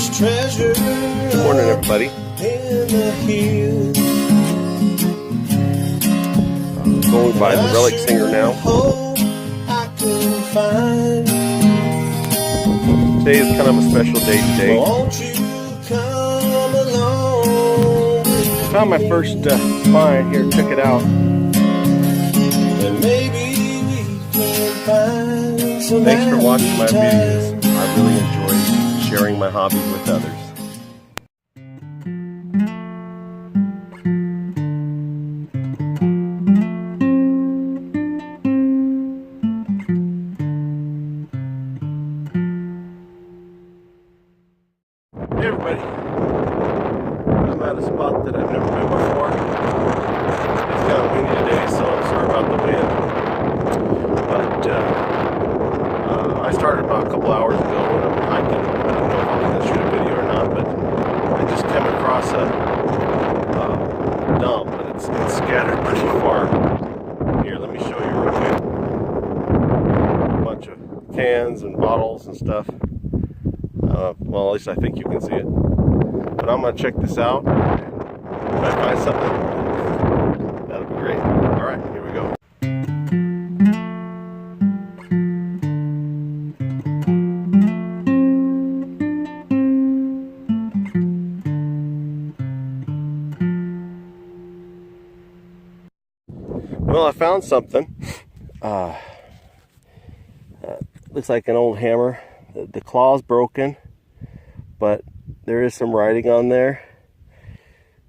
There's treasure. Good morning, everybody. In the hills. Going by the Relic singer now. I can find. Today is kind of a special day today. Won't you come along? I found my first find here. Check it out. And maybe we can find some. Thanks for watching my videos. I really enjoy sharing my hobbies with others. Hey everybody, I'm at a spot that I've never been before. It's kind of windy today, so I'm sorry about the wind. But I started about a couple hours ago when I'm hiking. I don't know if I'm going to shoot a video or not, but I just came across a dump, but it's scattered pretty far. Here, let me show you real quick. A bunch of cans and bottles and stuff. Well, at least I think you can see it. But I'm going to check this out. If I find something, that'll be great. Alright, here we go. Well, I found something. Looks like an old hammer. The claw's broken, but there is some writing on there.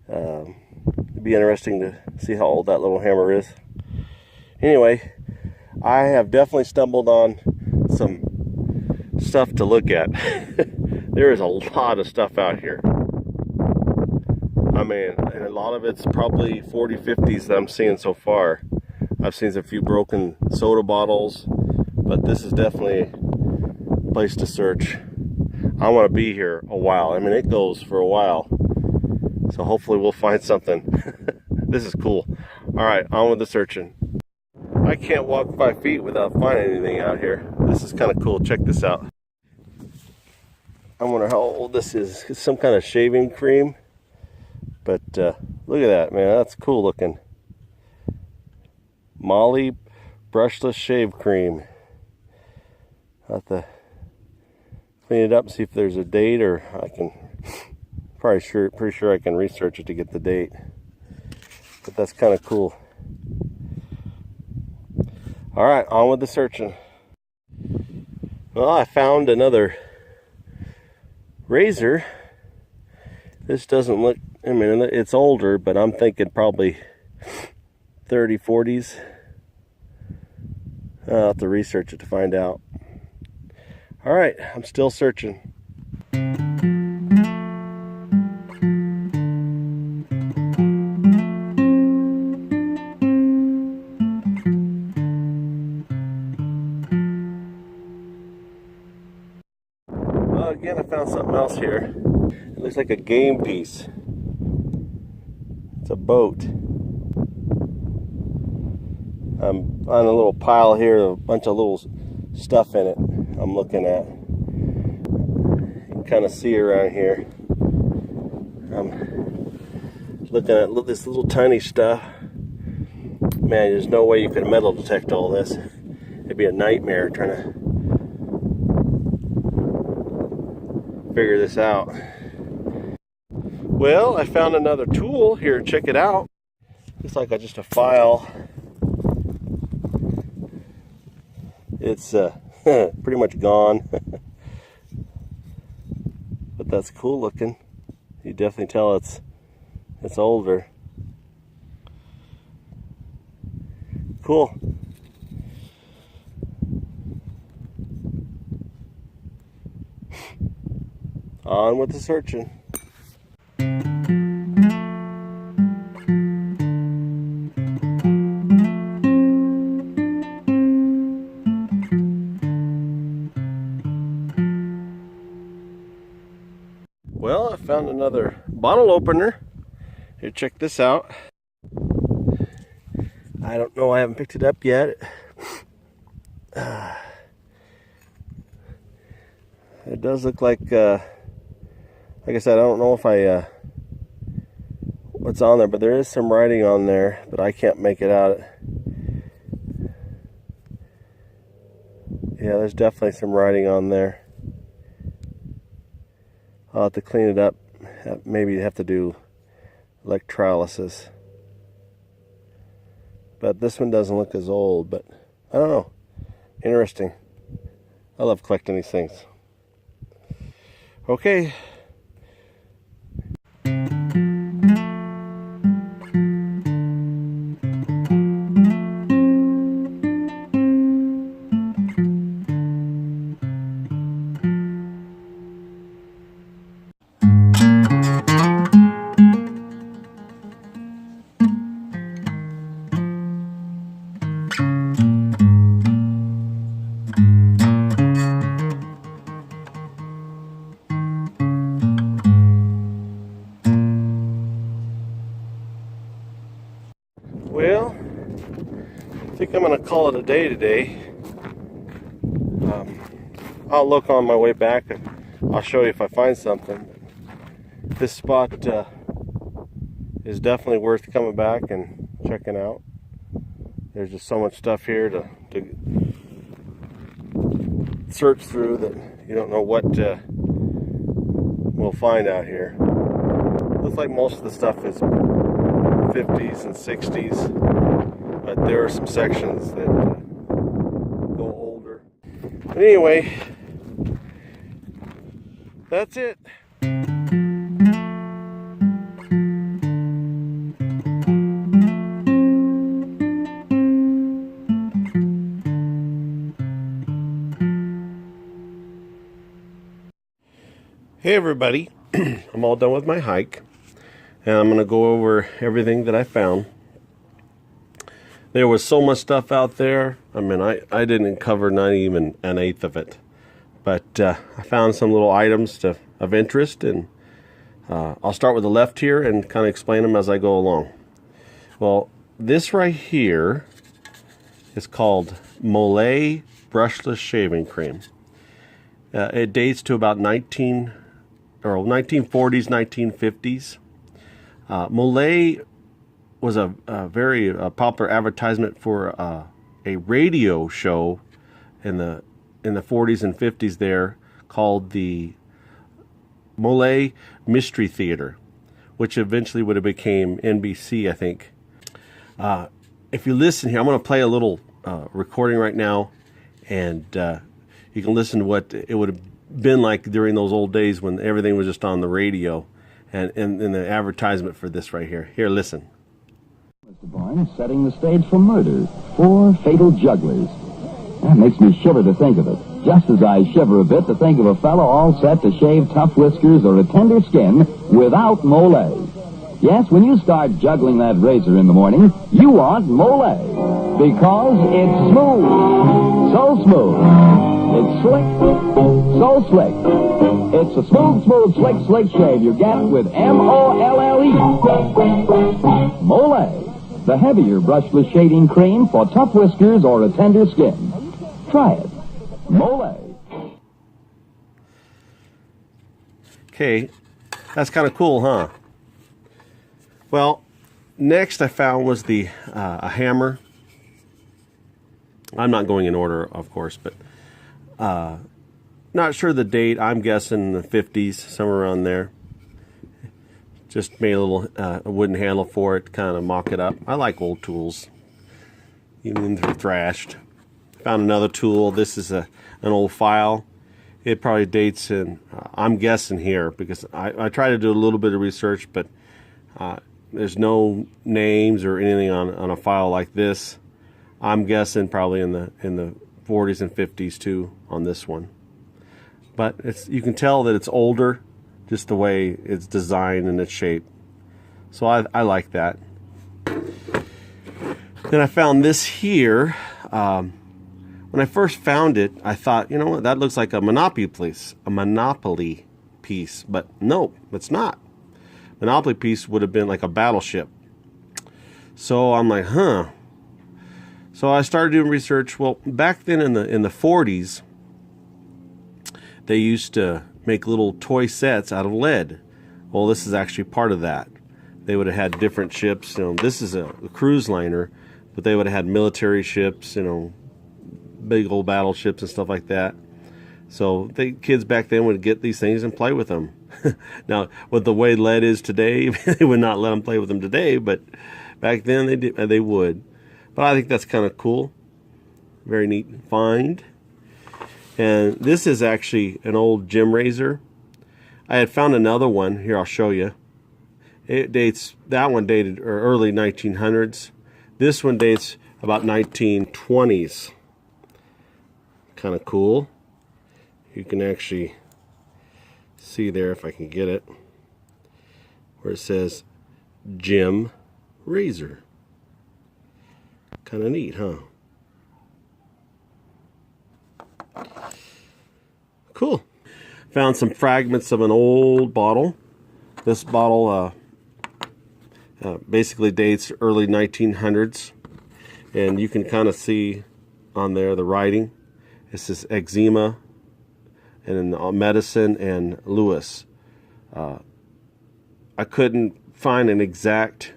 It'd be interesting to see how old that little hammer is. Anyway, I have definitely stumbled on some stuff to look at. There is a lot of stuff out here. I mean, and a lot of it's probably 40, 50s that I'm seeing so far. I've seen a few broken soda bottles, but this is definitely a place to search. I want to be here a while. I mean, it goes for a while. So hopefully we'll find something. This is cool. All right, on with the searching. I can't walk 5 feet without finding anything out here. This is kind of cool. Check this out. I wonder how old this is. It's some kind of shaving cream. But look at that, man. That's cool looking. Molly brushless shave cream. I'll have to clean it up and see if there's a date, or I can pretty sure I can research it to get the date. But that's kind of cool. All right, on with the searching. Well, I found another razor. This doesn't look, I mean, it's older, but I'm thinking probably 30, 40s. I'll have to research it to find out. All right, I'm still searching. Well, again, I found something else here. It looks like a game piece. It's a boat. I'm on a little pile here, a bunch of little stuff in it I'm looking at. You can kind of see around here. I'm looking at this little tiny stuff. Man, there's no way you could metal detect all this. It'd be a nightmare trying to figure this out. Well, I found another tool here. Check it out. Looks like just a file. It's pretty much gone. But that's cool looking. You definitely tell it's older. Cool. On with the searching. Well, I found another bottle opener. Here, check this out. I don't know, I haven't picked it up yet. It does look like like I said, I don't know if what's on there, but there is some writing on there, but I can't make it out. Yeah, there's definitely some writing on there. I'll have to clean it up. Maybe have to do electrolysis. But this one doesn't look as old, but I don't know. Interesting. I love collecting these things. Okay. Well, I think I'm going to call it a day today. I'll look on my way back and I'll show you if I find something. This spot is definitely worth coming back and checking out. There's just so much stuff here to search through that you don't know what we'll find out here. Looks like most of the stuff is 50s and 60s, but there are some sections that go older. But anyway, that's it. Hey everybody, I'm all done with my hike, and I'm going to go over everything that I found. There was so much stuff out there. I mean, I didn't cover not even an eighth of it, but I found some little items of interest, and I'll start with the left here and kind of explain them as I go along. Well, this right here is called Mole Brushless Shaving Cream. It dates to about 1940s, 1950s. Mole was a very popular advertisement for a radio show in the 40s and 50s there called the Mole Mystery Theater, which eventually would have became NBC, I think. If you listen here, I'm going to play a little recording right now, and you can listen to what it would have been like during those old days when everything was just on the radio, and the advertisement for this right here. Here, listen. Mr. Bourne setting the stage for murder. 4 fatal jugglers. That makes me shiver to think of it. Just as I shiver a bit to think of a fellow all set to shave tough whiskers or a tender skin without Mole. Yes, when you start juggling that razor in the morning, you want Mole. Because it's smooth. So smooth. It's slick. So slick. It's a smooth, slick shave you get with M-O-L-L-E. Mole. The heavier brushless shaving cream for tough whiskers or a tender skin. Try it. Mole. Okay, that's kind of cool, huh? Well, next I found was a hammer. I'm not going in order, of course, but not sure the date. I'm guessing the 50s, somewhere around there. Just made a little wooden handle for it, kind of mock it up. I like old tools, even if they're thrashed. Found another tool. This is an old file. It probably dates in, I'm guessing here, because I try to do a little bit of research, but there's no names or anything on a file like this. I'm guessing probably in the 40s and 50s too on this one. But you can tell that it's older, just the way it's designed and its shape. So I like that. Then I found this here. When I first found it, I thought, you know what, that looks like a Monopoly piece. But no, it's not. Monopoly piece would have been like a battleship. So I'm like, huh. So I started doing research. Well, back then in the 40s, they used to make little toy sets out of lead. Well, this is actually part of that. They would have had different ships. You know, this is a cruise liner, but they would have had military ships, you know, big old battleships and stuff like that. So the kids back then would get these things and play with them. Now, with the way lead is today, they would not let them play with them today, but back then they would. But I think that's kind of cool. Very neat find. And this is actually an old gym razor. I had found another one. Here, I'll show you. That one dated early 1900s. This one dates about 1920s. Kind of cool. You can actually see there, if I can get it, where it says gym razor. Kind of neat, huh? Cool. Found some fragments of an old bottle. This bottle basically dates early 1900s, and you can kind of see on there the writing. It says eczema and medicine and Lewis. I couldn't find an exact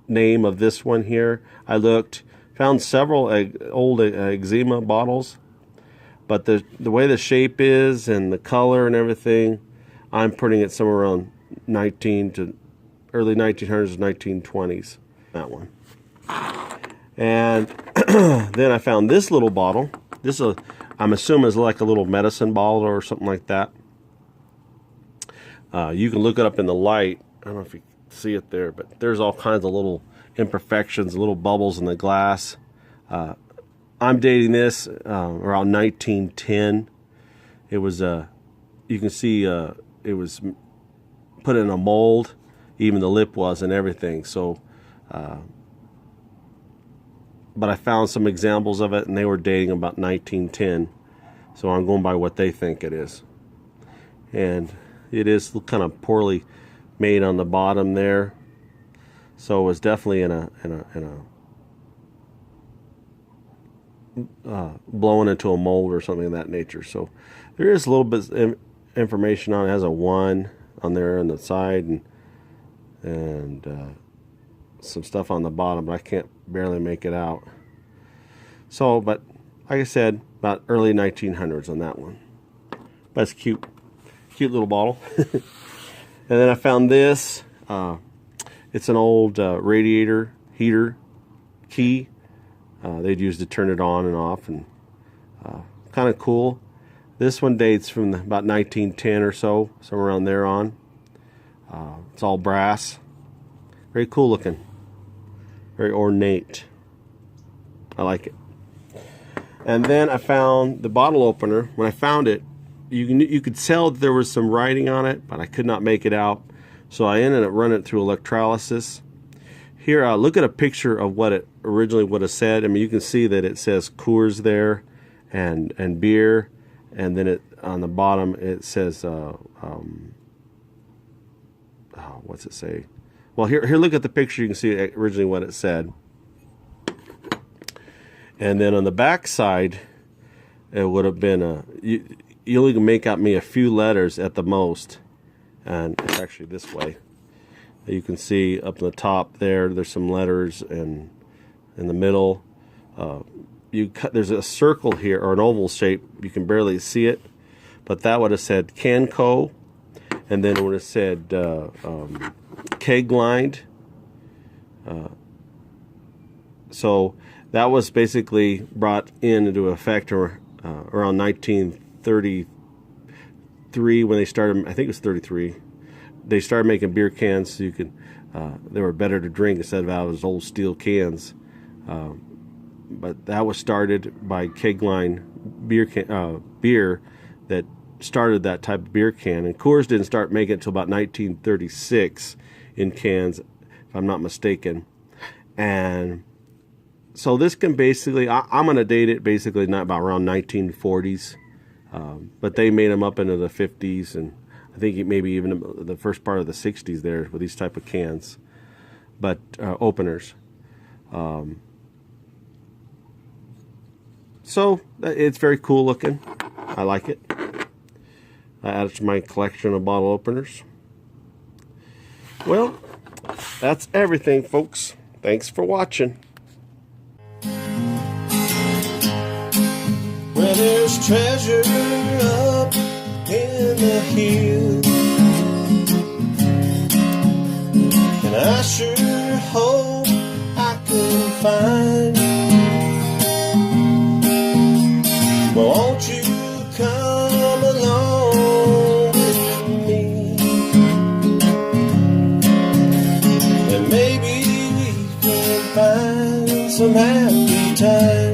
name of this one here. I looked, found several old eczema bottles, but the way the shape is and the color and everything, I'm putting it somewhere around early 1900s, 1920s. That one. And then I found this little bottle. This is I'm assuming is like a little medicine bottle or something like that. You can look it up in the light. I don't know if you can see it there, but there's all kinds of little imperfections, little bubbles in the glass. I'm dating this around 1910. It was you can see it was put in a mold. Even the lip was and everything. So, but I found some examples of it, and they were dating about 1910. So I'm going by what they think it is. And it is kind of poorly made on the bottom there. So it was definitely blown into a mold or something of that nature. So there is a little bit of information on it. It has a 1 on there on the side and some stuff on the bottom, but I can't barely make it out. So, but like I said, about early 1900s on that one. But it's cute little bottle. And then I found this. It's an old radiator heater key. They'd use to turn it on and off, and kind of cool. This one dates from about 1910 or so, somewhere around there on. It's all brass. Very cool looking. Very ornate. I like it. And then I found the bottle opener. When I found it, you could tell that there was some writing on it, but I could not make it out. So I ended up running it through electrolysis. Here, look at a picture of what it originally would have said. I mean, you can see that it says Coors there and beer. And then on the bottom it says, what's it say? Well, here, look at the picture. You can see originally what it said. And then on the back side, it would have been you only can make out a few letters at the most, and it's actually this way. You can see up in the top there's some letters, and in the middle, there's a circle here, or an oval shape. You can barely see it, but that would have said Canco, and then it would have said keg lined. So that was basically brought into effect around 1933 when they started. I think it was 33. They started making beer cans so you could. They were better to drink instead of out of those old steel cans. But that was started by keg line beer that started that type of beer can. And Coors didn't start making it until about 1936 in cans, if I'm not mistaken. And so this can basically, I'm going to date it basically not about around 1940s. But they made them up into the 50s, and I think maybe even the first part of the 60s there with these type of cans. But openers. So it's very cool looking. I like it. I added to my collection of bottle openers. Well, that's everything, folks. Thanks for watching. Where there's treasure up in the hills, and I sure hope I can find. Well, won't you come along with me, and maybe we can find some happy times.